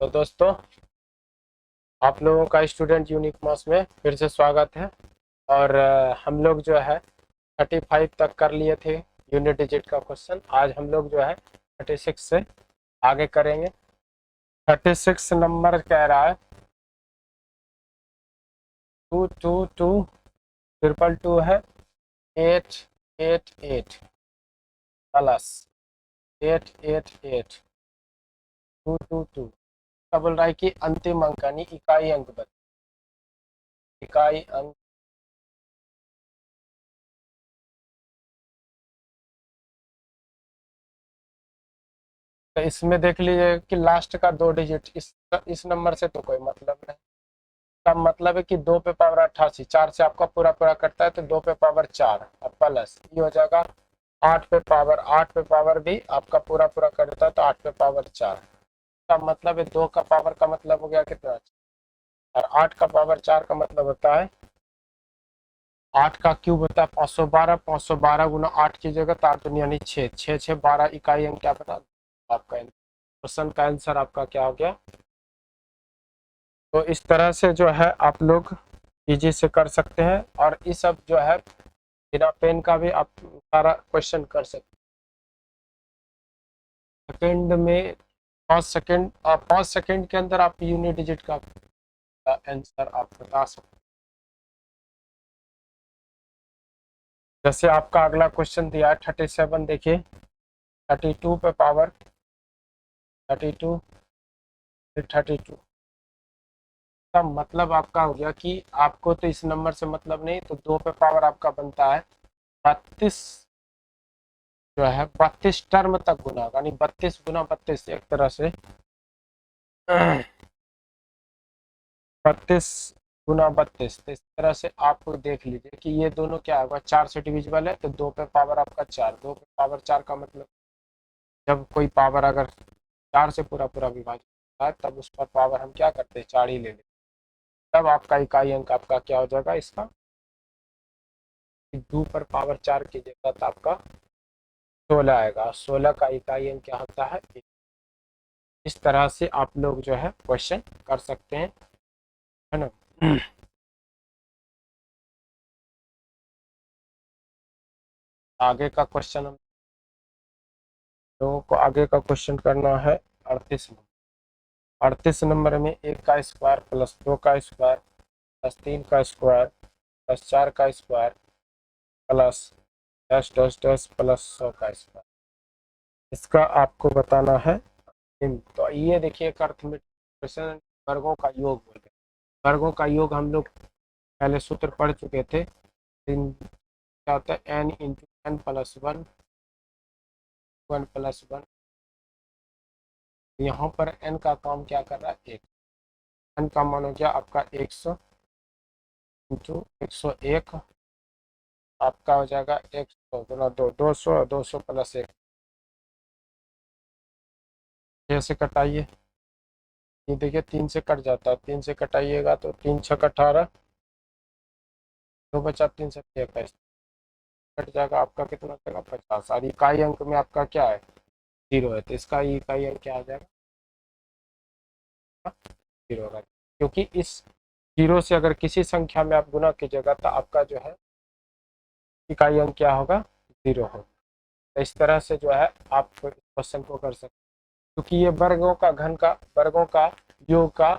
तो दोस्तों, आप लोगों का स्टूडेंट यूनिक मास में फिर से स्वागत है। और हम लोग जो है 35 तक कर लिए थे यूनिट डिजिट का क्वेश्चन। आज हम लोग जो है 36 से आगे करेंगे। 36 नंबर कह रहा है 222 है 888 प्लस 888222 का बोल रहा है कि अंतिम अंक यानी इकाई अंक बता। इकाई अंक तो इसमें देख लीजिए कि लास्ट का 2 डिजिट इस नंबर से तो कोई मतलब नहीं। का मतलब है कि 2 पे पावर 88, 4 से आपका पूरा पूरा कटता है तो 2 पे पावर 4 और प्लस ये हो जाएगा 8 पे पावर भी आपका पूरा पूरा करता है तो 8 पे पावर 4 का मतलब है 2 का पावर का मतलब हो गया कितना, और 8 का पावर 4 का मतलब होता है 8 का क्यूब होता है 512। 512 गुना 8 की जगह 8 यानी 6, 6 6 12 इकाई अंक क्या बता आपका क्वेश्चन का आंसर आपका क्या हो गया। तो इस तरह से जो है आप लोग इजी से कर सकते हैं और ये सब जो है बिना पेन का भी आप सारा क्वेश्चन कर सकते हैं। सेकंड में 5 सेकंड, 5 सेकंड के अंदर आप यूनिट डिजिट का आंसर आप बता सकते हैं। जैसे आपका अगला क्वेश्चन दिया है 37, देखिए 32 पे पावर 32 फिर 32 का मतलब आपका हो गया कि आपको तो इस नंबर से मतलब नहीं, तो 2 पे पावर आपका बनता है 32, जो है 32 टर्म तक गुना यानी 32 गुना 32 एक तरह से 32 गुना 32। तो इस तरह से आप देख लीजिए कि ये दोनों क्या होगा, 4 से डिविजिबल है तो 2 पे पावर आपका 4, 2 पे पावर 4 का मतलब जब कोई पावर अगर 4 से पूरा पूरा विभाजित होता है तब उस पर पावर हम क्या करते हैं 4 ही ले लेते हैं। तब आपका इकाई अंक आपका क्या हो जाएगा इसका, 2 पर पावर 4 की जगह तो आपका 16 आएगा। 16 का इकाई अंक क्या होता है। इस तरह से आप लोग जो है क्वेश्चन कर सकते हैं, है ना। आगे का क्वेश्चन हम लोगों को आगे का क्वेश्चन करना है 38 नंबर। 38 नंबर में 1 का स्क्वायर प्लस 2 का स्क्वायर प्लस 3 का स्क्वायर प्लस 4 का square plus dash dash dash plus 100 का स्क्वायर, इसका आपको बताना है। तो ये देखिए एक अर्थमेटिक क्वेश्चन, वर्गों का योग बोल रहे हैं। वर्गों का योग हम लोग पहले सूत्र पढ़ चुके थे। क्या होता है n × n+1, 1+1। यहाँ पर n का काम क्या कर रहा है, 1। n का मान हो गया आपका 100 इंटू 101, आपका हो जाएगा 100 गुना 2, 200, 200 प्लस 1। से कटाइए, ये देखिए 3 से कट जाता है, 3 से कटाइएगा तो 3 6 18, 2 बचा 3 से 21, कट जाएगा आपका कितना जाएगा 50। और इकाई अंक में आपका क्या है 0 है, तो इसका इकाई अंक क्या आ जाएगा 0 होगा। क्योंकि इस 0 से अगर किसी संख्या में आप गुना कीजिएगा तो आपका जो है इकाई अंक क्या होगा 0 होगा। तो इस तरह से जो है आप क्वेश्चन को कर सकते हैं। क्योंकि ये वर्गों का योग का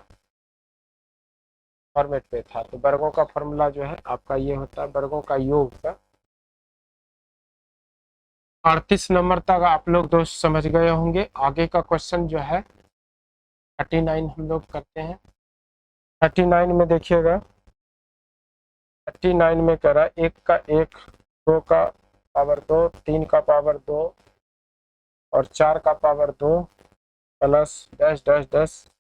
फॉर्मेट पे था, तो वर्गों का फॉर्मूला जो है आपका ये होता है वर्गों का योग का। 38 नंबर तक आप लोग दोस्त समझ गए होंगे। आगे का क्वेश्चन जो है 39 हम लोग करते हैं। 39 में देखिएगा, 39 में कह रहा है 1 का 1, 2 का पावर 2, 3 का पावर 2 और 4 का power 2 plus dash dash dash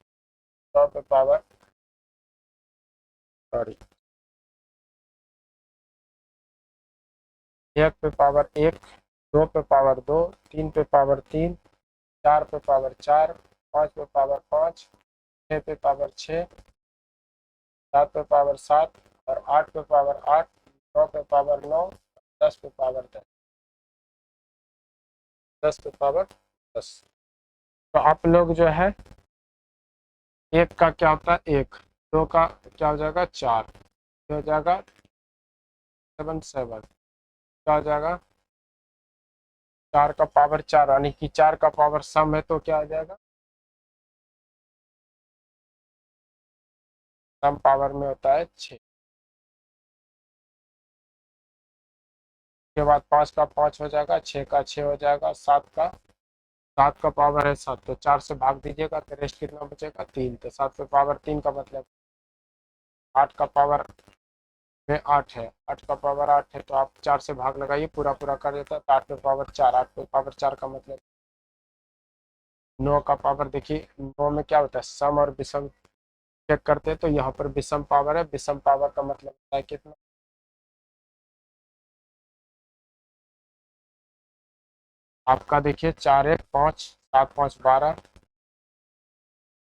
100 पे पावर, सॉरी 1 पे पावर 1, 2 पे पावर 2, 3 पे पावर 3, 4 पे पावर 4, 5 पे पावर 5, 6 पे पावर 6, 7 पे पावर 7 और 8 पे पावर 8, 9 पे पावर 9, 10 पे पावर 10, 10 पे पावर 10। तो आप लोग जो है एक का क्या होता है, एक, दो का क्या हो जाएगा, चार, ये हो जाएगा 7 7, क्या हो जाएगा, चार का पावर चार, यानी कि चार का पावर सम है तो क्या आ जाएगा, सम पावर में होता है 6। के बाद पाँच का पाँच हो जाएगा, छः का छः हो जाएगा, सात का पावर है सात, तो चार से भाग दीजिएगा तो रेस्ट कितना बचेगा, तीन, तो सात पे पावर तीन का मतलब आठ का पावर में आठ है, आठ का पावर आठ है, तो आप चार से भाग लगाइए, पूरा पूरा कर देता है, तो आठ पे पावर चार, आठ पे पावर चार का मतलब नौ का पावर, देखिए नौ में क्या होता है, सम और विषम चेक करते हैं, तो यहाँ पर विषम पावर है, विषम पावर का मतलब होता है कितना, आपका देखिए चार एक पाँच, सात पाँच बारह,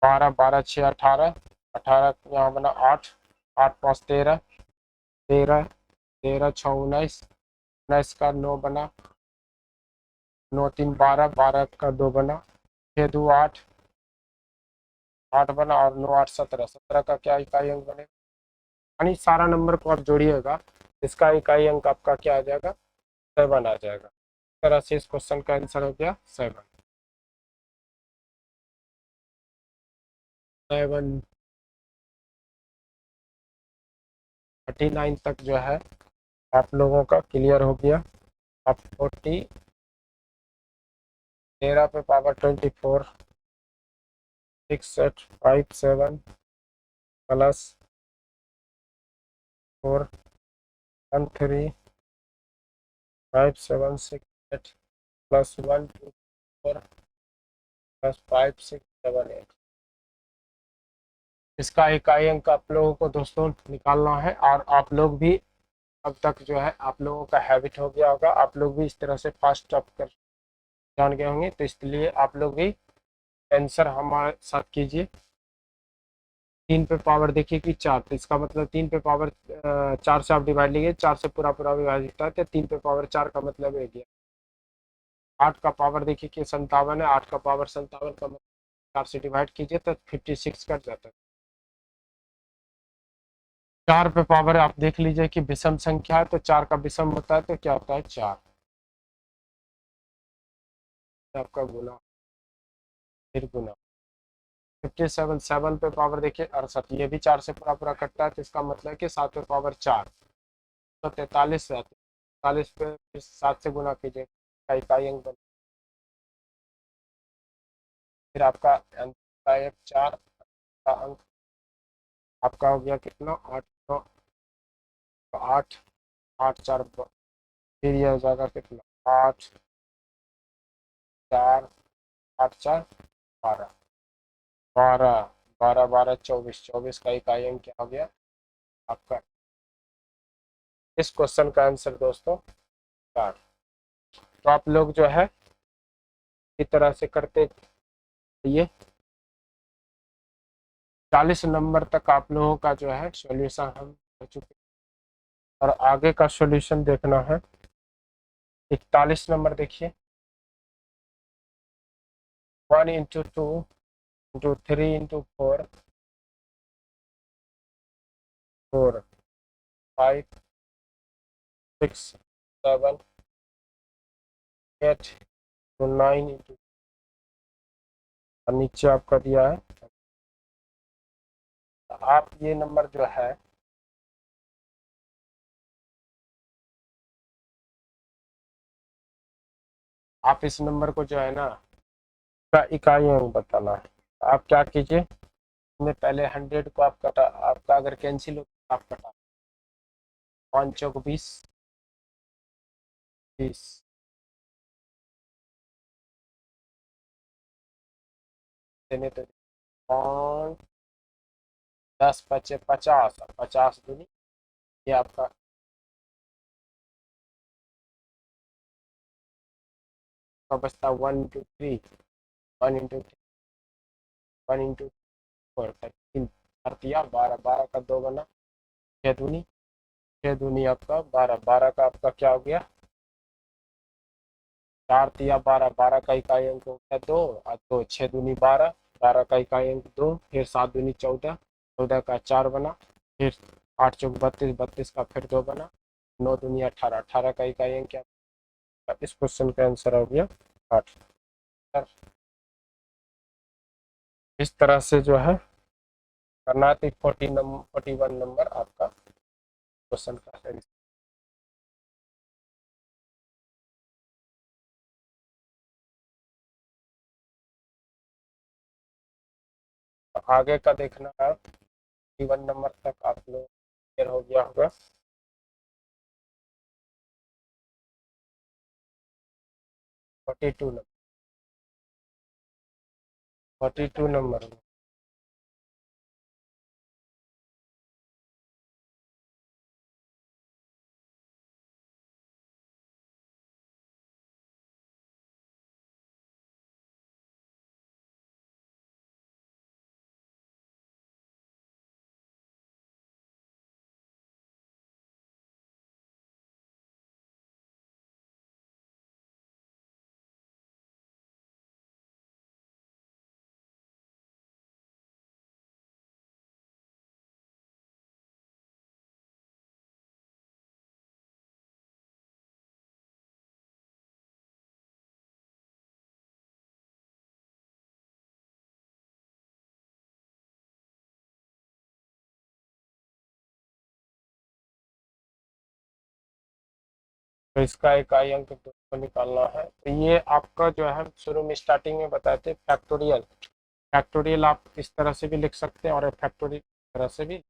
बारह बारह छः अठारह, अठारह यहाँ बना आठ, आठ पाँच तेरह, तेरह, तेरह छः उन्नीस, उन्नीस का नौ बना, नौ तीन बारह, बारह का दो बना, छः दो आठ, आठ बना, और नौ आठ सत्रह, सत्रह का क्या इकाई अंक बनेगा, यानी सारा नंबर को आप जोड़िएगा, इसका इकाई अंक आपका क्या आ जाएगा, सेवन आ जाएगा। इस तरह से इस क्वेश्चन का आंसर हो गया सेवन। सेवन 39 तक जो है आप लोगों का क्लियर हो गया। अब 40, 13 पे पावर 24, 6 8 5 7 प्लस 4 1 3 5 7 6 8 प्लस 1 2 4 प्लस 5 6 7 8, इसका इकाई अंक आप लोगों को दोस्तों निकालना है। और आप लोग भी अब तक जो है आप लोगों का हैबिट हो गया होगा, आप लोग भी इस तरह से फास्ट अप कर जान गए होंगे, तो इसलिए आप लोग भी आंसर हमारे साथ कीजिए। तीन पे पावर देखिए कि चार, तो इसका मतलब तीन पे पावर चार से आप डिवाइड लीजिए, चार से पूरा पूरा विभाजित है, तो तीन पे पावर चार का मतलब है गया। आठ का पावर देखिए कि 57 है, आठ का पावर 57 का मतलब चार से डिवाइड कीजिए तो 56 कट जाता है। चार पे पावर आप देख लीजिए कि विषम संख्या है, तो चार का विषम होता है तो क्या होता है, चार, आपका गुना, फिर गुना 57, सेवन पे पावर देखिए 68, ये भी चार से पूरा पूरा कटता है, तो इसका मतलब है कि सात पे पावर चार, तो 43 रहते, 43 पे फिर सात से गुना कीजिए, इकाई अंक बन, फिर आपका अंक का एक चार का अंक आपका हो गया कितना, आठ नौ, आठ, आठ चार फिर यह हो जाएगा कितना, आठ चार, आठ चार बारह, बारह, बारह बारह चौबीस, चौबीस का इकाई अंक क्या हो गया आपका। इस क्वेश्चन का आंसर दोस्तों चार। तो आप लोग जो है इस तरह से करते, ये 40 नंबर तक आप लोगों का जो है सॉल्यूशन हम हो चुके, और आगे का सॉल्यूशन देखना है। 41 नंबर देखिए, 1 into two into three into four, four five six seven eight nine into, और नीचे आपका दिया है, आप ये नंबर जो है आप इस नंबर को जो है ना का इकाई अंक बताना है। आप क्या कीजिए, में पहले 100 को आप कटा, आपका अगर कैंसिल हो तो आप कटा, पाँच चौक 20, 20 देने तो पाँच, 10 पचे 50, 50 दूनी, ये आपका बचता 1 into three, 1 into three, 1 into four, तीन चार दिया 12, 12 का दो बना, छः दूनी, छः दूनी आपका 12, 12 का आपका क्या हो गया, चार दिया 12, 12 का इकाई अंक हो गया दो, और दो, छः दूनी 12, 12 का इकाई अंक 2, फिर 7 दूनी 14, 14 का 4 बना, फिर 8 चौक 32, 32 का फिर 2 बना, 9 दूनी 18, 18 का इकाई अंक क्या? इस क्वेश्चन का आंसर हो गया 8। इस तरह से जो है करना है, तो 41 नंबर आपका क्वेश्चन का है। आगे का देखना है, 41 नंबर तक आप लोग क्लियर हो गया होगा। 42 नंबर, 42 नंबर में तो इसका इकाई अंक तो निकालना है। तो ये आपका जो है शुरू में स्टार्टिंग में बताए थे फैक्टोरियल, फैक्टोरियल आप इस तरह से भी लिख सकते हैं और फैक्टोरियल तरह से भी।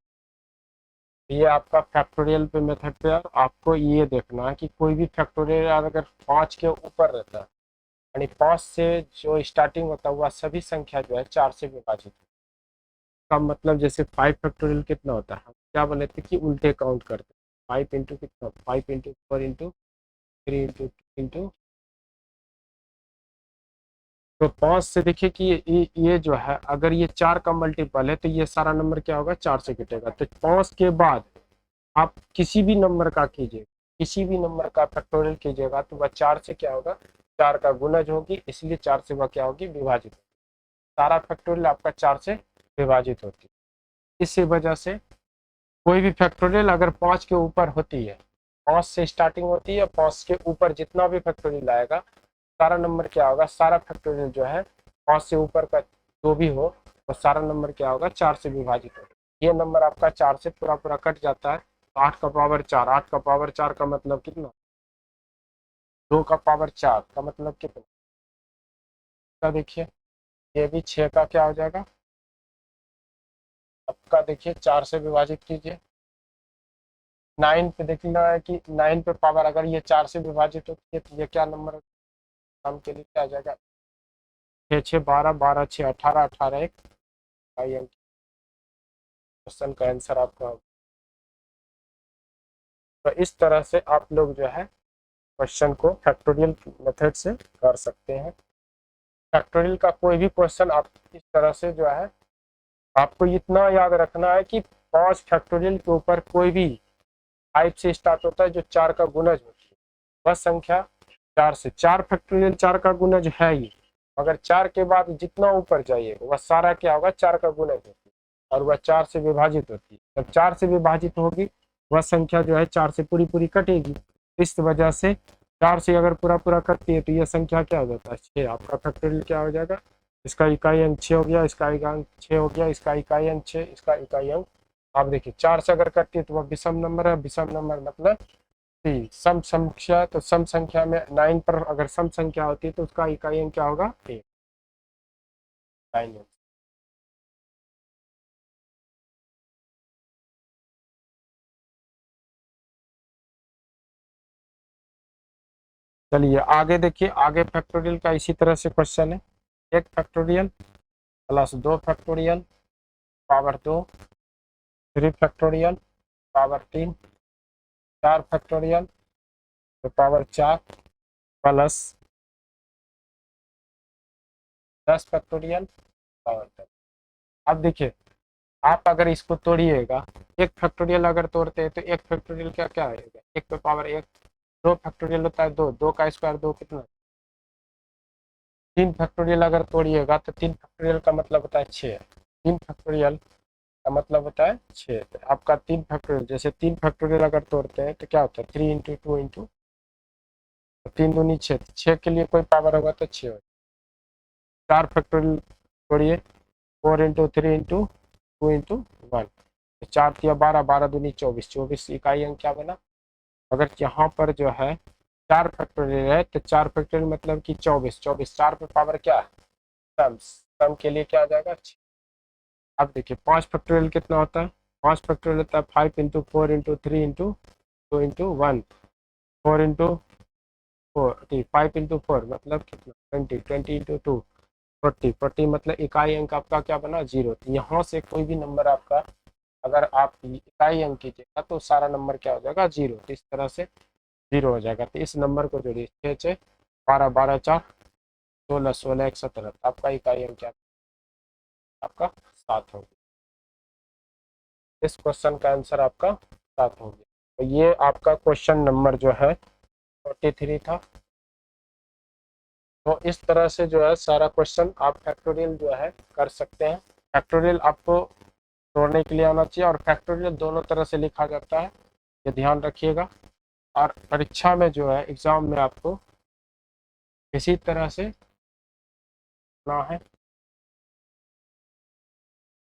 ये आपका फैक्टोरियल पे मेथड पे है। आपको ये देखना है कि कोई भी फैक्टोरियल अगर 5 के ऊपर रहता है, यानी 5 से जो स्टार्टिंग होता है वह सभी संख्या जो है 4 से विभाजित है। का मतलब जैसे 5 फैक्टोरियल कितना होता है, हम क्या बोले थे कि उल्टे काउंट करते हैं। 5 इंटू कितना, 5 इंटू 4 इंटू 3 इंटू 2 इंटू, तो 5 से देखिए कि ये जो है अगर ये 4 का मल्टीपल है तो ये सारा नंबर क्या होगा, 4 से कटेगा। तो 5 के बाद आप किसी भी नंबर का कीजिए, किसी भी नंबर का फैक्टोरियल कीजिएगा तो वह 4 से क्या होगा, 4 का गुणज होगी, इसलिए 4 से वह क्या होगी, विभाजित। सारा फैक्टोरियल आपका 4 से विभाजित होती है। इसी वजह से कोई भी फैक्टोरियल अगर 5 के ऊपर होती है, 5 से स्टार्टिंग होती है, 5 के ऊपर जितना भी फैक्टोरियल आएगा सारा नंबर क्या होगा, सारा फैक्टोरियल जो है 5 से ऊपर का जो भी हो तो सारा नंबर क्या होगा, 4 से विभाजित होगा। ये नंबर आपका 4 से पूरा पूरा कट जाता है। 8 का पावर 4, 8 का पावर 4 का मतलब कितना, 2 का पावर 4 का मतलब कितना का देखिए, ये भी 6 का क्या हो जाएगा आपका, देखिए 4 से विभाजित कीजिए। 9 पे देखना है कि 9 पे पावर अगर ये 4 से विभाजित होती है तो ये क्या नंबर काम के लिए क्या आ जाएगा, 6 6 12, 12 6 18, 18 एक, क्वेश्चन का आंसर आपका। तो इस तरह से आप लोग जो है क्वेश्चन को फैक्टोरियल मेथड से कर सकते हैं। फैक्टोरियल का कोई भी क्वेश्चन आप इस तरह से जो है, आपको इतना याद रखना है कि 5 फैक्टोरियल के ऊपर कोई भी 5 से स्टार्ट होता है जो 4 का गुणज होती है, वह संख्या 4 से, 4 फैक्टोरियल 4 का गुणज है ही, अगर 4 के बाद जितना ऊपर जाइए वह सारा क्या होगा, 4 का गुणज होती है और वह 4 से विभाजित होती है। जब 4 से विभाजित होगी वह संख्या जो है 4 से पूरी पूरी कटेगी। इस वजह से 4 से अगर पूरा पूरा कटती है तो यह संख्या क्या हो जाता है, 6। आपका फैक्टोरियल क्या हो जाएगा, इसका इकाई अंक 6 हो गया, इसका इकाई अंक 6 हो गया, इसका इकाई अंक 6, इसका इकाई अंक। आप देखिए 4 से अगर कटती है तो वह विषम नंबर है, विषम नंबर मतलब सम संख्या, तो सम संख्या में 9 पर अगर सम संख्या होती है तो उसका इकाई अंक क्या होगा, 1। 9। चलिए आगे देखिए, आगे फैक्टोरियल का इसी तरह से क्वेश्चन है। 1 factorial plus 2 factorial power 2, 3 factorial power 3, 4 factorial तो पावर 4 प्लस 10 फैक्टोरियल पावर 10। अब देखिए आप अगर इसको तोड़िएगा, 1 फैक्टोरियल अगर तोड़ते हैं तो 1 फैक्टोरियल क्या क्या आएगा, 1 पे पावर 1। 2 फैक्टोरियल होता है 2, 2 का स्क्वायर 2 कितना, 3 फैक्टोरियल अगर तोड़िएगा तो 3 फैक्टोरियल का मतलब होता है 6। 3 फैक्टोरियल का मतलब होता है 6। तो आपका 3 फैक्टोरियल, जैसे 3 फैक्टोरियल अगर तोड़ते हैं तो क्या होता है 3 इंटू 2 इंटू 3 दूनी 6, 6 के लिए कोई पावर होगा तो 6 होगा। 4 फैक्टोरियल तोड़िए, 4 इंटू 3 इंटू 2 इंटू 1, 4 तिया 12, 12 दूनी 24, 24 इकाई अंक क्या बना। अगर यहाँ पर जो है 4 फैक्टोरियल है तो 4 फैक्टोरियल मतलब कि 24, 24 4 पे पावर क्या है सम, सम के लिए क्या आ जाएगा 6। अब देखिए 5 फैक्टोरियल कितना होता है, 5 फैक्टोरियल होता है 5 into 4 into 3 into 2 into 1, 4 into 4 5 into 4 मतलब कितना 20, 20 इंटू 2 40, 40 मतलब इकाई अंक आपका क्या बना 0। तो यहाँ से कोई भी नंबर आपका अगर आप इकाई अंक कीजिएगा तो सारा नंबर क्या हो जाएगा 0। तो इस तरह से 0 हो जाएगा। तो इस नंबर को जोड़िए 6 6 12 12 4 16 16 1 17, आपका इकाई अंक क्या आपका 7 हो गया। इस क्वेश्चन का आंसर आपका 7 हो गया। तो ये आपका क्वेश्चन नंबर जो है 43 था। तो इस तरह से जो है सारा क्वेश्चन आप फैक्टोरियल जो है कर सकते हैं। फैक्टोरियल आपको तोड़ने के लिए आना चाहिए, और फैक्टोरियल दोनों तरह से लिखा जाता है, ये ध्यान रखिएगा। और परीक्षा में जो है एग्जाम में आपको इसी तरह से ना है।